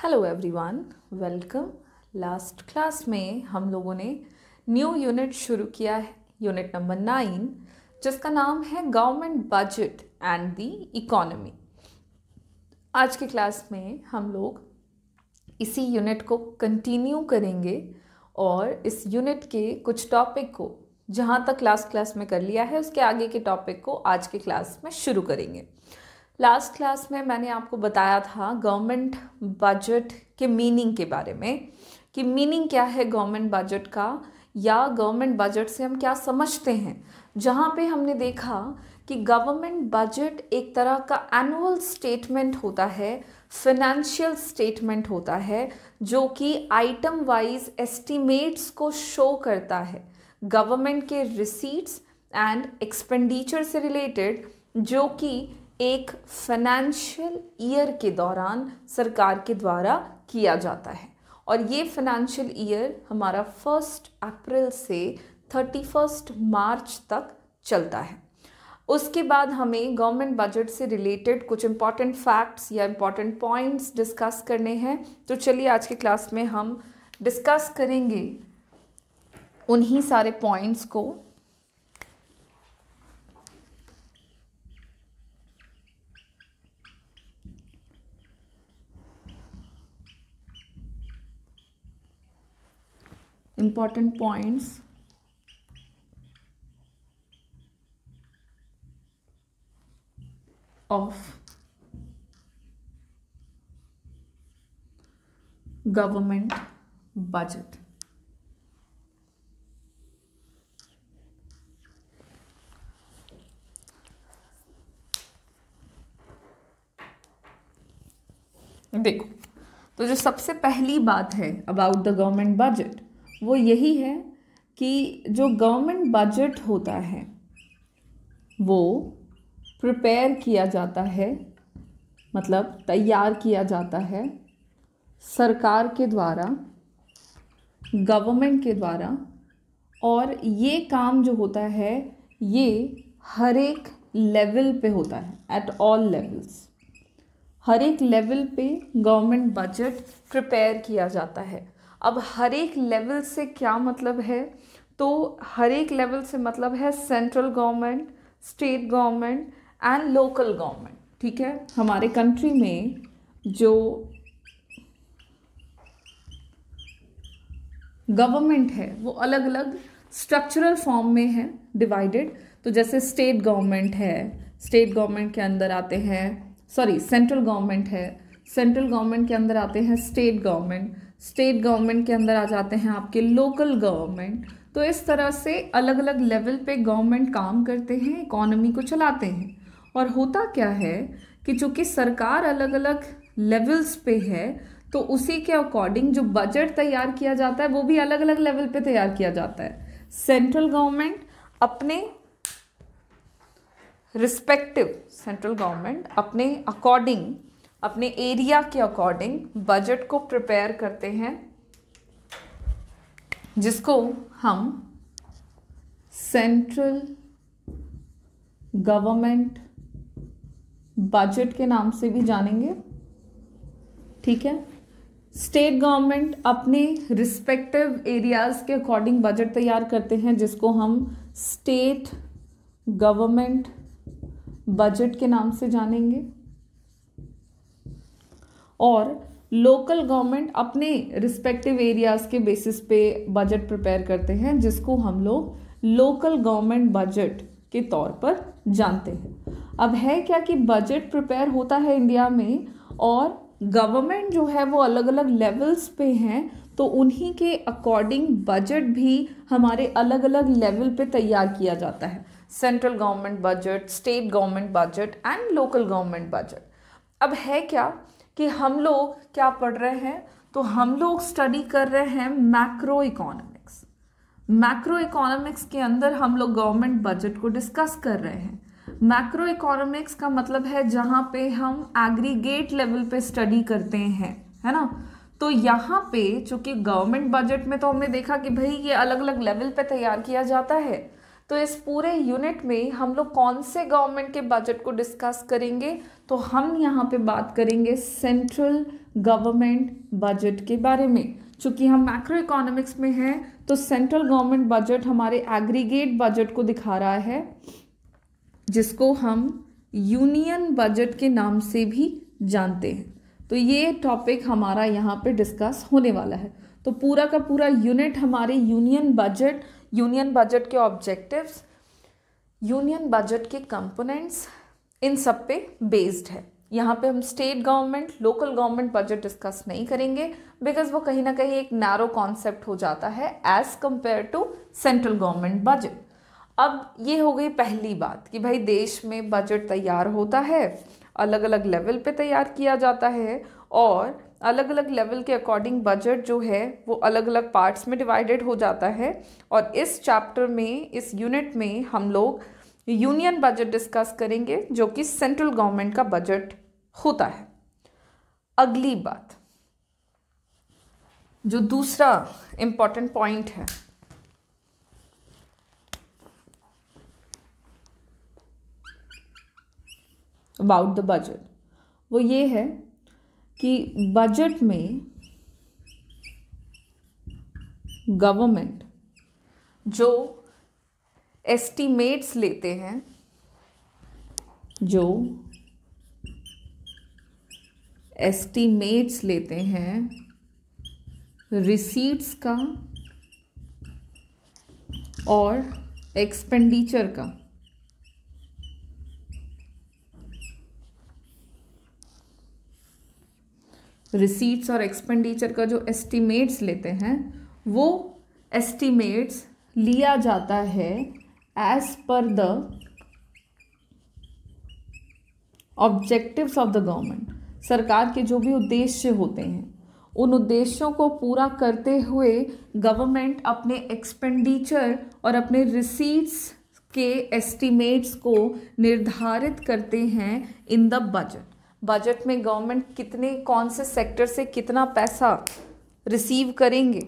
Hello everyone, welcome. Last class में हम लोगों ने न्यू यूनिट शुरू किया है, यूनिट नंबर 9, जिसका नाम है government budget and the economy. आज के क्लास में हम लोग इसी यूनिट को कंटिन्यू करेंगे और इस यूनिट के कुछ टॉपिक को जहाँ तक क्लास में कर लिया है उसके आगे के टॉपिक को आज के क्लास में शुरू करेंगे। लास्ट क्लास में मैंने आपको बताया था गवर्नमेंट बजट के मीनिंग के बारे में कि मीनिंग क्या है गवर्नमेंट बजट का, या गवर्नमेंट बजट से हम क्या समझते हैं। जहाँ पे हमने देखा कि गवर्नमेंट बजट एक तरह का एनुअल स्टेटमेंट होता है, फिनेंशियल स्टेटमेंट होता है, जो कि आइटम वाइज एस्टिमेट्स को शो करता है गवर्नमेंट के रिसीट्स एंड एक्सपेंडिचर से रिलेटेड, जो कि एक फाइनेंशियल ईयर के दौरान सरकार के द्वारा किया जाता है। और ये फाइनेंशियल ईयर हमारा 1 अप्रैल से 31 मार्च तक चलता है। उसके बाद हमें गवर्नमेंट बजट से रिलेटेड कुछ इंपॉर्टेंट फैक्ट्स या इंपॉर्टेंट पॉइंट्स डिस्कस करने हैं। तो चलिए आज के क्लास में हम डिस्कस करेंगे उन्हीं सारे पॉइंट्स को। Important points of government budget। देखो, तो जो सबसे पहली बात है अबाउट द गवर्नमेंट बजट वो यही है कि जो गवर्नमेंट बजट होता है वो प्रिपेयर किया जाता है, मतलब तैयार किया जाता है सरकार के द्वारा, गवर्नमेंट के द्वारा। और ये काम जो होता है ये हर एक लेवल पे होता है, एट ऑल लेवल्स। हर एक लेवल पे गवर्नमेंट बजट प्रिपेयर किया जाता है। अब हर एक लेवल से क्या मतलब है, तो हर एक लेवल से मतलब है central government, state government and local government. ठीक है, हमारे कंट्री में जो गवर्नमेंट है वो अलग अलग स्ट्रक्चरल फॉर्म में है डिवाइडेड। तो जैसे स्टेट गवर्नमेंट है, स्टेट गवर्नमेंट के अंदर आते हैं, सेंट्रल गवर्नमेंट है, सेंट्रल गवर्नमेंट के अंदर आते हैं स्टेट गवर्नमेंट, स्टेट गवर्नमेंट के अंदर आ जाते हैं आपके लोकल गवर्नमेंट। तो इस तरह से अलग अलग लेवल पे गवर्नमेंट काम करते हैं, इकोनॉमी को चलाते हैं। और होता क्या है कि चूंकि सरकार अलग अलग लेवल्स पे है तो उसी के अकॉर्डिंग जो बजट तैयार किया जाता है वो भी अलग अलग लेवल पे तैयार किया जाता है। सेंट्रल गवर्नमेंट अपने रिस्पेक्टिव, सेंट्रल गवर्नमेंट अपने अकॉर्डिंग, अपने एरिया के अकॉर्डिंग बजट को प्रिपेयर करते हैं, जिसको हम सेंट्रल गवर्नमेंट बजट के नाम से भी जानेंगे। ठीक है, स्टेट गवर्नमेंट अपने रिस्पेक्टिव एरियाज के अकॉर्डिंग बजट तैयार करते हैं, जिसको हम स्टेट गवर्नमेंट बजट के नाम से जानेंगे। और लोकल गवर्नमेंट अपने रिस्पेक्टिव एरियाज के बेसिस पे बजट प्रिपेयर करते हैं, जिसको हम लोग लोकल गवर्नमेंट बजट के तौर पर जानते हैं। अब है क्या कि बजट प्रिपेयर होता है इंडिया में और गवर्नमेंट जो है वो अलग अलग लेवल्स पे हैं, तो उन्हीं के अकॉर्डिंग बजट भी हमारे अलग अलग लेवल पे तैयार किया जाता है। Central government budget, state government budget and local government budget. अब है क्या कि हम लोग क्या पढ़ रहे हैं, तो हम लोग स्टडी कर रहे हैं मैक्रो इकोनॉमिक्स। मैक्रो इकोनॉमिक्स के अंदर हम लोग गवर्नमेंट बजट को डिस्कस कर रहे हैं। मैक्रो इकोनॉमिक्स का मतलब है जहाँ पे हम एग्रीगेट लेवल पे स्टडी करते हैं, है ना। तो यहाँ पे चूंकि गवर्नमेंट बजट में तो हमने देखा कि भाई ये अलग अलग लेवल पे तैयार किया जाता है, तो इस पूरे यूनिट में हम लोग कौन से गवर्नमेंट के बजट को डिस्कस करेंगे, तो हम यहाँ पे बात करेंगे सेंट्रल गवर्नमेंट बजट के बारे में। चूंकि हम मैक्रो इकोनॉमिक्स में हैं तो सेंट्रल गवर्नमेंट बजट हमारे एग्रीगेट बजट को दिखा रहा है, जिसको हम यूनियन बजट के नाम से भी जानते हैं। तो ये टॉपिक हमारा यहाँ पे डिस्कस होने वाला है। तो पूरा का पूरा यूनिट हमारे यूनियन बजट के ऑब्जेक्टिव्स, यूनियन बजट के कंपोनेंट्स, इन सब पे बेस्ड है। यहाँ पे हम state government, local government budget discuss नहीं करेंगे, बिकॉज वो कहीं ना कहीं एक नैरो कॉन्सेप्ट हो जाता है as compared to central government budget. अब ये हो गई पहली बात कि भाई देश में बजट तैयार होता है, अलग अलग लेवल पे तैयार किया जाता है, और अलग अलग लेवल के अकॉर्डिंग बजट जो है वो अलग अलग पार्ट्स में डिवाइडेड हो जाता है। और इस चैप्टर में, इस यूनिट में हम लोग यूनियन बजट डिस्कस करेंगे, जो कि सेंट्रल गवर्नमेंट का बजट होता है। अगली बात, जो दूसरा इंपॉर्टेंट पॉइंट है, अबाउट द बजट, वो ये है कि बजट में गवर्नमेंट जो एस्टीमेट्स लेते हैं, रिसीट्स का और एक्सपेंडिचर का, रिसीट्स और एक्सपेंडिचर का जो एस्टीमेट्स लेते हैं, वो एस्टीमेट्स लिया जाता है as per the objectives of the government. सरकार के जो भी उद्देश्य होते हैं, उन उद्देश्यों को पूरा करते हुए गवर्नमेंट अपने एक्सपेंडिचर और अपने रिसीट्स के एस्टीमेट्स को निर्धारित करते हैं इन द बजट। बजट में गवर्नमेंट कौन से सेक्टर से कितना पैसा रिसीव करेंगे,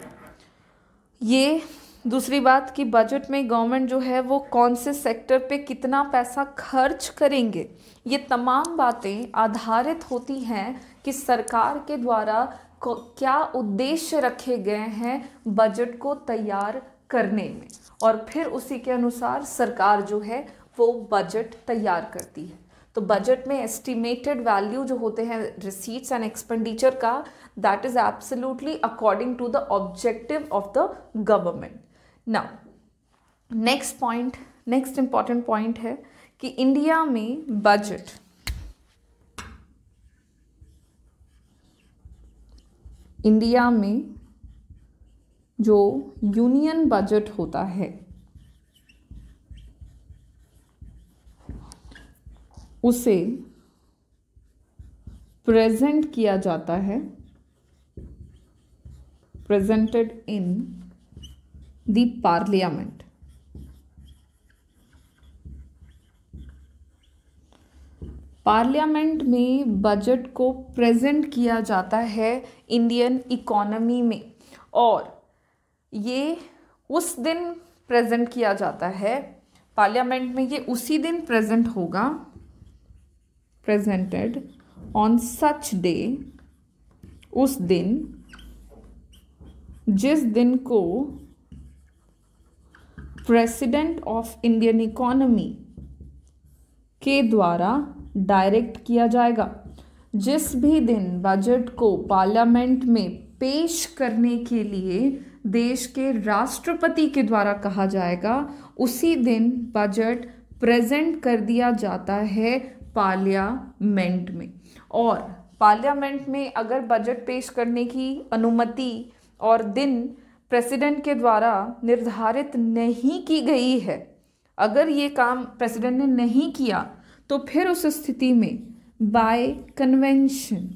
ये दूसरी बात कि बजट में गवर्नमेंट जो है वो कौन से सेक्टर पे कितना पैसा खर्च करेंगे, ये तमाम बातें आधारित होती हैं कि सरकार के द्वारा क्या उद्देश्य रखे गए हैं बजट को तैयार करने में, और फिर उसी के अनुसार सरकार जो है वो बजट तैयार करती है। तो बजट में एस्टिमेटेड वैल्यू जो होते हैं रिसीट्स एंड एक्सपेंडिचर का, that is absolutely according to the objective of the government. Now next important point है कि इंडिया में जो यूनियन बजट होता है उसे प्रेजेंट किया जाता है, presented in the parliament. Parliament में बजट को प्रेजेंट किया जाता है इंडियन इकोनॉमी में, और ये उस दिन प्रेजेंट किया जाता है पार्लियामेंट में, ये उसी दिन प्रेजेंट होगा, प्रेजेंटेड ऑन सच डे, उस दिन जिस दिन को प्रेसिडेंट ऑफ इंडियन इकोनॉमी के द्वारा डायरेक्ट किया जाएगा। जिस भी दिन बजट को पार्लियामेंट में पेश करने के लिए देश के राष्ट्रपति के द्वारा कहा जाएगा, उसी दिन बजट प्रेजेंट कर दिया जाता है पार्लियामेंट में। और पार्लियामेंट में अगर बजट पेश करने की अनुमति और दिन प्रेसिडेंट के द्वारा निर्धारित नहीं की गई है, अगर ये काम प्रेसिडेंट ने नहीं किया, तो फिर उस स्थिति में बाय कन्वेंशन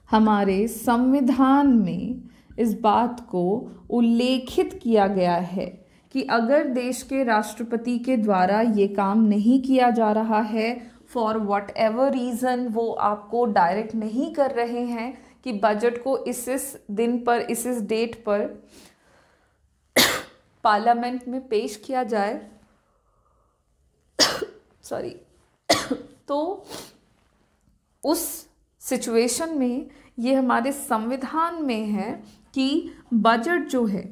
हमारे संविधान में इस बात को उल्लेखित किया गया है कि अगर देश के राष्ट्रपति के द्वारा ये काम नहीं किया जा रहा है, फॉर वॉट एवर रीज़न वो आपको डायरेक्ट नहीं कर रहे हैं कि बजट को इस दिन पर, इस डेट पर पार्लियामेंट में पेश किया जाए सॉरी तो उस सिचुएशन में, ये हमारे संविधान में है कि बजट जो है,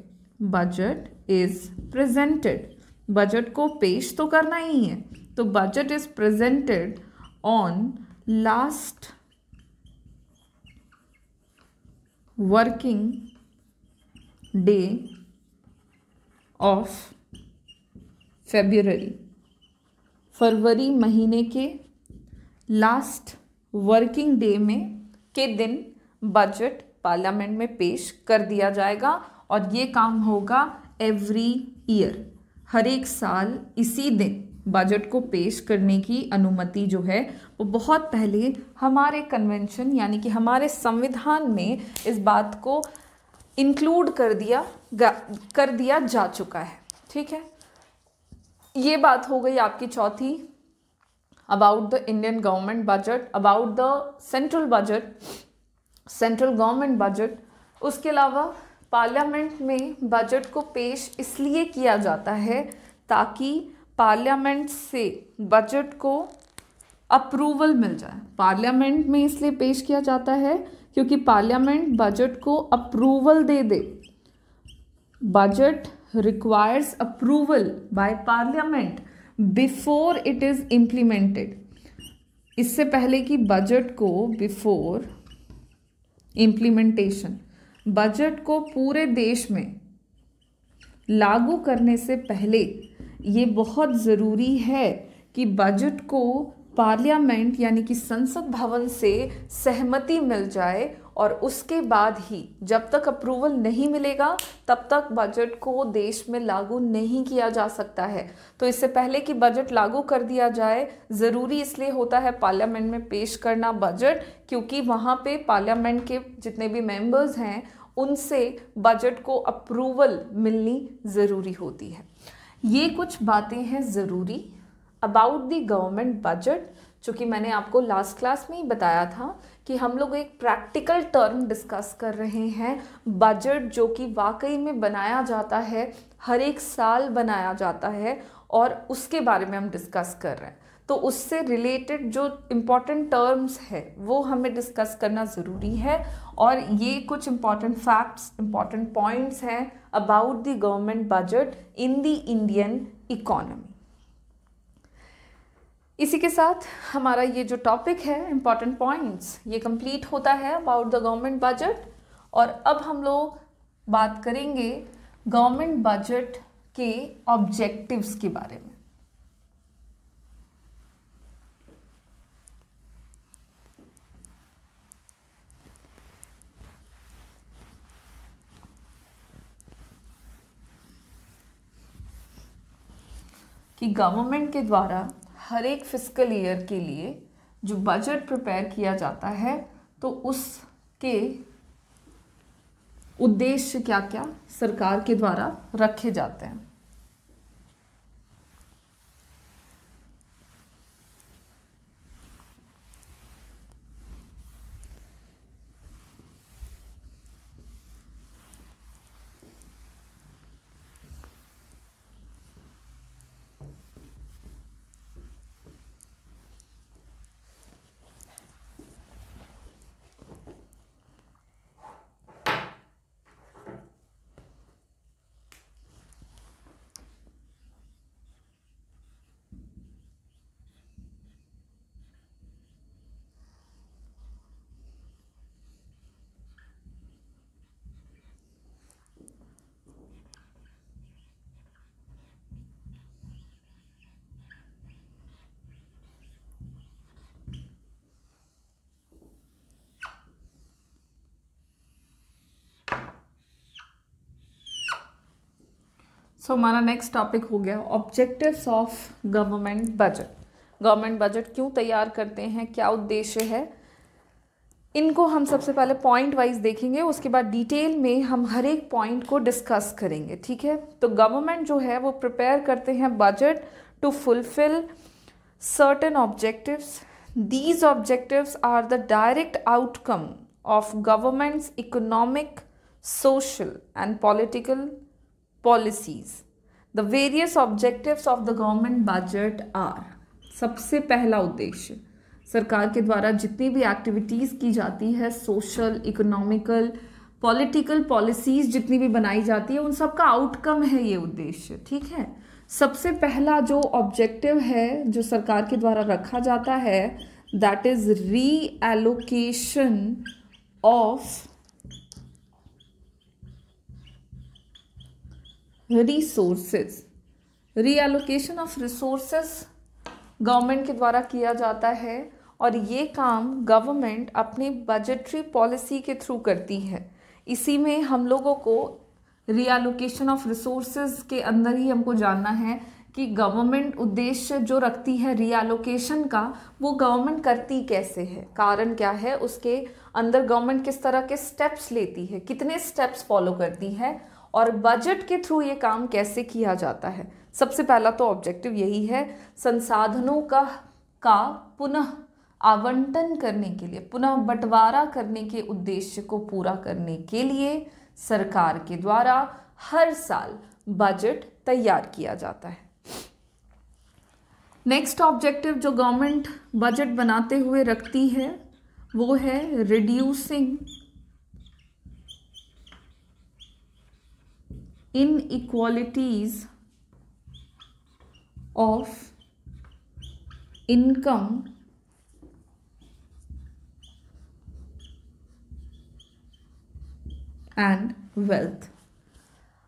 बजट इज प्रेजेंटेड, बजट को पेश तो करना ही है, तो budget is presented on last working day of February, फरवरी महीने के लास्ट वर्किंग डे में के दिन बजट पार्लियामेंट में पेश कर दिया जाएगा और ये काम होगा एवरी ईयर, हर एक साल इसी दिन बजट को पेश करने की अनुमति जो है वो बहुत पहले हमारे कन्वेंशन यानी कि हमारे संविधान में इस बात को इंक्लूड कर दिया जा चुका है। ठीक है, ये बात हो गई आपकी चौथी, about the Indian government budget, about the central budget, central government budget. उसके अलावा पार्लियामेंट में बजट को पेश इसलिए किया जाता है ताकि पार्लियामेंट से बजट को अप्रूवल मिल जाए। पार्लियामेंट में इसलिए पेश किया जाता है क्योंकि पार्लियामेंट बजट को approval they they. Budget requires approval by parliament before it is implemented. इससे पहले कि बजट को, बिफोर इम्प्लीमेंटेशन, बजट को पूरे देश में लागू करने से पहले ये बहुत ज़रूरी है कि बजट को पार्लियामेंट यानी कि संसद भवन से सहमति मिल जाए और उसके बाद ही, जब तक अप्रूवल नहीं मिलेगा तब तक बजट को देश में लागू नहीं किया जा सकता है। तो इससे पहले कि बजट लागू कर दिया जाए, ज़रूरी इसलिए होता है पार्लियामेंट में पेश करना बजट, क्योंकि वहाँ पे पार्लियामेंट के जितने भी मेंबर्स हैं उनसे बजट को अप्रूवल मिलनी ज़रूरी होती है। ये कुछ बातें हैं ज़रूरी अबाउट द गवर्नमेंट बजट, जो कि मैंने आपको लास्ट क्लास में ही बताया था कि हम लोग एक प्रैक्टिकल टर्म डिस्कस कर रहे हैं, बजट जो कि वाकई में बनाया जाता है, हर एक साल बनाया जाता है और उसके बारे में हम डिस्कस कर रहे हैं। तो उससे रिलेटेड जो इम्पॉर्टेंट टर्म्स है वो हमें डिस्कस करना ज़रूरी है और ये कुछ इम्पॉर्टेंट फैक्ट्स, इम्पॉर्टेंट पॉइंट्स हैं about the government budget in the Indian economy. इसी के साथ हमारा ये जो टॉपिक है इम्पॉर्टेंट पॉइंट्स, ये कंप्लीट होता है अबाउट द गवर्नमेंट बजट। और अब हम लोग बात करेंगे गवर्नमेंट बजट के ऑब्जेक्टिव्स के बारे में। कि गवर्नमेंट के द्वारा हर एक फिस्कल ईयर के लिए जो बजट प्रिपेयर किया जाता है तो उसके उद्देश्य क्या क्या सरकार के द्वारा रखे जाते हैं। सो हमारा नेक्स्ट टॉपिक हो गया objectives of government budget. Government budget क्यों तैयार करते हैं, क्या उद्देश्य है, इनको हम सबसे पहले पॉइंट वाइज देखेंगे, उसके बाद डिटेल में हम हर एक पॉइंट को डिस्कस करेंगे। ठीक है, तो गवर्नमेंट जो है वो प्रिपेयर करते हैं budget to fulfil certain objectives. These objectives are the direct outcome of government's economic, social and political policies. The various objectives of the government budget are, सबसे पहला उद्देश्य, सरकार के द्वारा जितनी भी एक्टिविटीज़ की जाती है, सोशल, इकोनॉमिकल, पॉलिटिकल पॉलिसीज जितनी भी बनाई जाती है, उन सब का आउटकम है ये उद्देश्य। ठीक है, सबसे पहला जो ऑब्जेक्टिव है जो सरकार के द्वारा रखा जाता है, that is reallocation of resources. Reallocation of resources government के द्वारा किया जाता है और ये काम गवर्नमेंट अपनी बजटरी पॉलिसी के थ्रू करती है। इसी में हम लोगों को रीएलोकेशन ऑफ रिसोर्सेज के अंदर ही हमको जानना है कि गवर्नमेंट उद्देश्य जो रखती है रीएलोकेशन का, वो गवर्नमेंट करती कैसे है, कारण क्या है, उसके अंदर गवर्नमेंट किस तरह के स्टेप्स लेती है, कितने स्टेप्स फॉलो करती है और बजट के थ्रू ये काम कैसे किया जाता है। सबसे पहला तो ऑब्जेक्टिव यही है, संसाधनों का पुनः आवंटन करने के लिए, पुनः बंटवारा करने के उद्देश्य को पूरा करने के लिए सरकार के द्वारा हर साल बजट तैयार किया जाता है। नेक्स्ट ऑब्जेक्टिव जो गवर्नमेंट बजट बनाते हुए रखती है वो है reducing inequalities of income and wealth.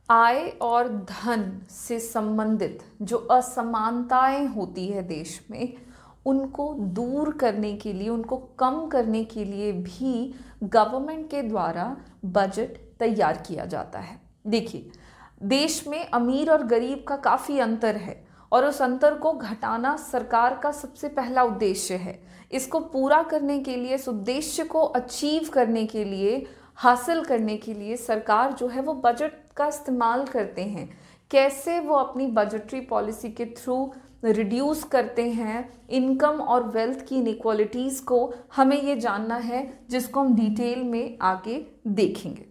आय और धन से संबंधित जो असमानताएं होती है देश में, उनको दूर करने के लिए, उनको कम करने के लिए भी गवर्नमेंट के द्वारा बजट तैयार किया जाता है। देखिए, देश में अमीर और गरीब का काफ़ी अंतर है और उस अंतर को घटाना सरकार का सबसे पहला उद्देश्य है। इसको पूरा करने के लिए, इस उद्देश्य को अचीव करने के लिए, हासिल करने के लिए सरकार जो है वो बजट का इस्तेमाल करते हैं। कैसे वो अपनी बजटरी पॉलिसी के थ्रू रिड्यूस करते हैं इनकम और वेल्थ की इनइक्वालिटीज़ को, हमें ये जानना है, जिसको हम डिटेल में आगे देखेंगे।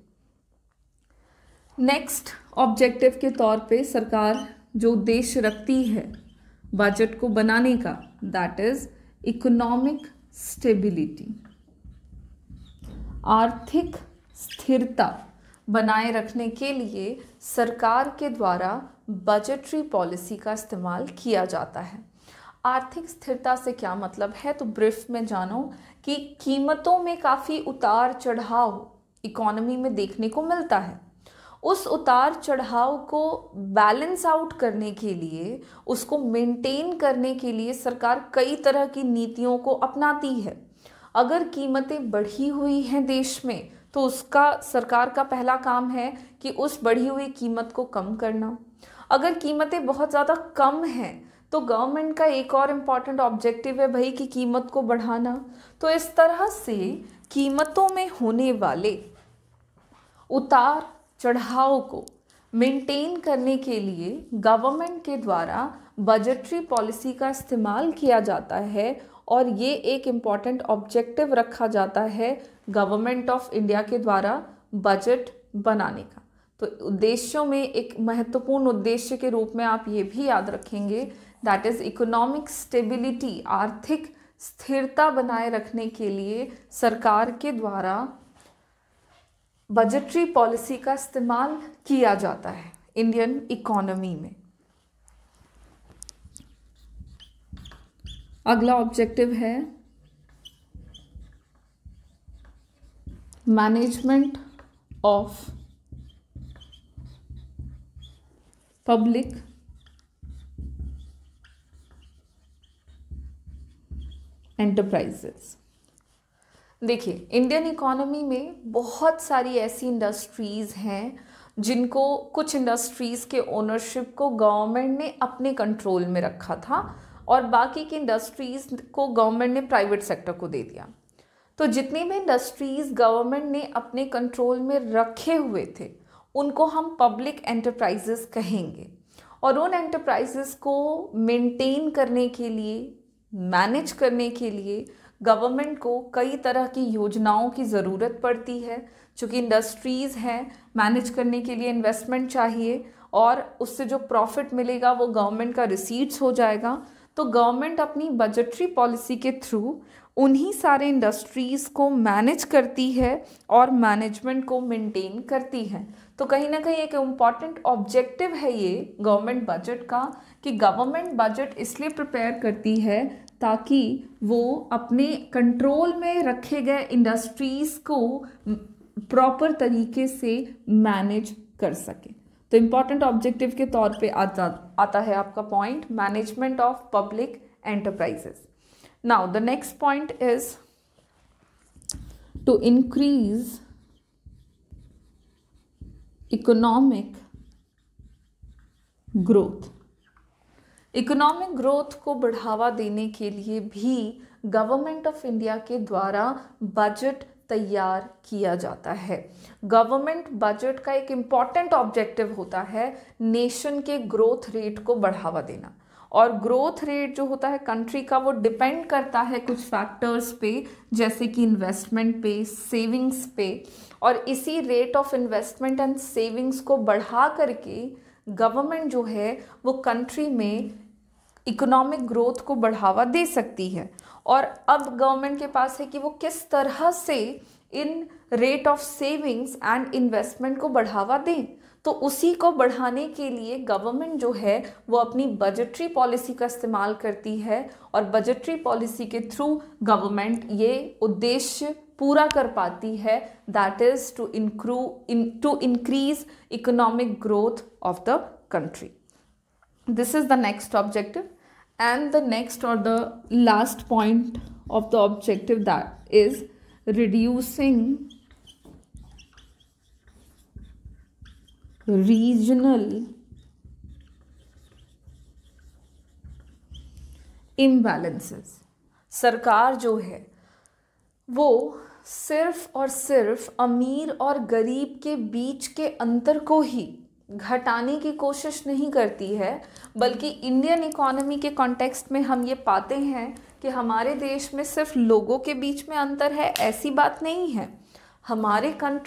नेक्स्ट ऑब्जेक्टिव के तौर पे सरकार जो उद्देश्य रखती है बजट को बनाने का, दैट इज इकोनॉमिक स्टेबिलिटी। आर्थिक स्थिरता बनाए रखने के लिए सरकार के द्वारा बजटरी पॉलिसी का इस्तेमाल किया जाता है। आर्थिक स्थिरता से क्या मतलब है, तो ब्रीफ में जानो कि कीमतों में काफ़ी उतार चढ़ाव इकोनॉमी में देखने को मिलता है। उस उतार चढ़ाव को बैलेंस आउट करने के लिए, उसको मेंटेन करने के लिए सरकार कई तरह की नीतियों को अपनाती है। अगर कीमतें बढ़ी हुई हैं देश में, तो उसका सरकार का पहला काम है कि उस बढ़ी हुई कीमत को कम करना। अगर कीमतें बहुत ज़्यादा कम हैं, तो गवर्नमेंट का एक और इम्पॉर्टेंट ऑब्जेक्टिव है भाई कि कीमत को बढ़ाना। तो इस तरह से कीमतों में होने वाले उतार चढ़ाव को मेंटेन करने के लिए गवर्नमेंट के द्वारा बजटरी पॉलिसी का इस्तेमाल किया जाता है और ये एक इम्पॉर्टेंट ऑब्जेक्टिव रखा जाता है गवर्नमेंट ऑफ इंडिया के द्वारा बजट बनाने का। तो उद्देश्यों में एक महत्वपूर्ण उद्देश्य के रूप में आप ये भी याद रखेंगे, दैट इज इकोनॉमिक स्टेबिलिटी। आर्थिक स्थिरता बनाए रखने के लिए सरकार के द्वारा बजटरी पॉलिसी का इस्तेमाल किया जाता है इंडियन इकोनॉमी में। अगला ऑब्जेक्टिव है मैनेजमेंट ऑफ पब्लिक एंटरप्राइजेस। देखिए, इंडियन इकोनॉमी में बहुत सारी ऐसी इंडस्ट्रीज़ हैं जिनको, कुछ इंडस्ट्रीज़ के ओनरशिप को गवर्नमेंट ने अपने कंट्रोल में रखा था और बाकी की इंडस्ट्रीज़ को गवर्नमेंट ने प्राइवेट सेक्टर को दे दिया। तो जितनी भी इंडस्ट्रीज़ गवर्नमेंट ने अपने कंट्रोल में रखे हुए थे, उनको हम पब्लिक एंटरप्राइजेस कहेंगे। और उन एंटरप्राइजेस को मेंटेन करने के लिए, मैनेज करने के लिए गवर्नमेंट को कई तरह की योजनाओं की ज़रूरत पड़ती है। चूँकि इंडस्ट्रीज़ हैं, मैनेज करने के लिए इन्वेस्टमेंट चाहिए और उससे जो प्रॉफिट मिलेगा वो गवर्नमेंट का रिसीट्स हो जाएगा। तो गवर्नमेंट अपनी बजटरी पॉलिसी के थ्रू उन्हीं सारे इंडस्ट्रीज़ को मैनेज करती है और मैनेजमेंट को मेंटेन करती है। तो कहीं ना कहीं एक इम्पॉर्टेंट ऑब्जेक्टिव है ये गवर्नमेंट बजट का, कि गवर्नमेंट बजट इसलिए प्रिपेयर करती है ताकि वो अपने कंट्रोल में रखे गए इंडस्ट्रीज़ को प्रॉपर तरीके से मैनेज कर सके। तो इम्पॉर्टेंट ऑब्जेक्टिव के तौर पे आता है आपका point management of public enterprises. Now the next point is to increase economic growth. Economic growth को बढ़ावा देने के लिए भी गवर्नमेंट ऑफ इंडिया के द्वारा बजट तैयार किया जाता है। गवर्नमेंट बजट का एक इम्पॉर्टेंट ऑब्जेक्टिव होता है नेशन के ग्रोथ रेट को बढ़ावा देना, और ग्रोथ रेट जो होता है कंट्री का वो डिपेंड करता है कुछ फैक्टर्स पे, जैसे कि इन्वेस्टमेंट पे, सेविंग्स पे, और इसी rate of investment and savings को बढ़ा करके गवर्नमेंट जो है वो कंट्री में इकोनॉमिक ग्रोथ को बढ़ावा दे सकती है। और अब गवर्नमेंट के पास है कि वो किस तरह से इन rate of savings and investment को बढ़ावा दें। तो उसी को बढ़ाने के लिए गवर्नमेंट जो है वो अपनी बजटरी पॉलिसी का इस्तेमाल करती है, और बजटरी पॉलिसी के थ्रू गवर्नमेंट ये उद्देश्य पूरा कर पाती है, that is to increase economic growth of the country. This is the next objective, and the next or the last point of the objective, that is reducing regional imbalances। सरकार जो है वो सिर्फ और सिर्फ अमीर और गरीब के बीच के अंतर को ही घटाने की कोशिश नहीं करती है, बल्कि इंडियन इकोनॉमी के कॉन्टेक्स्ट में हम ये पाते हैं कि हमारे देश में सिर्फ लोगों के बीच में अंतर है, ऐसी बात नहीं है। हमारे कंट्री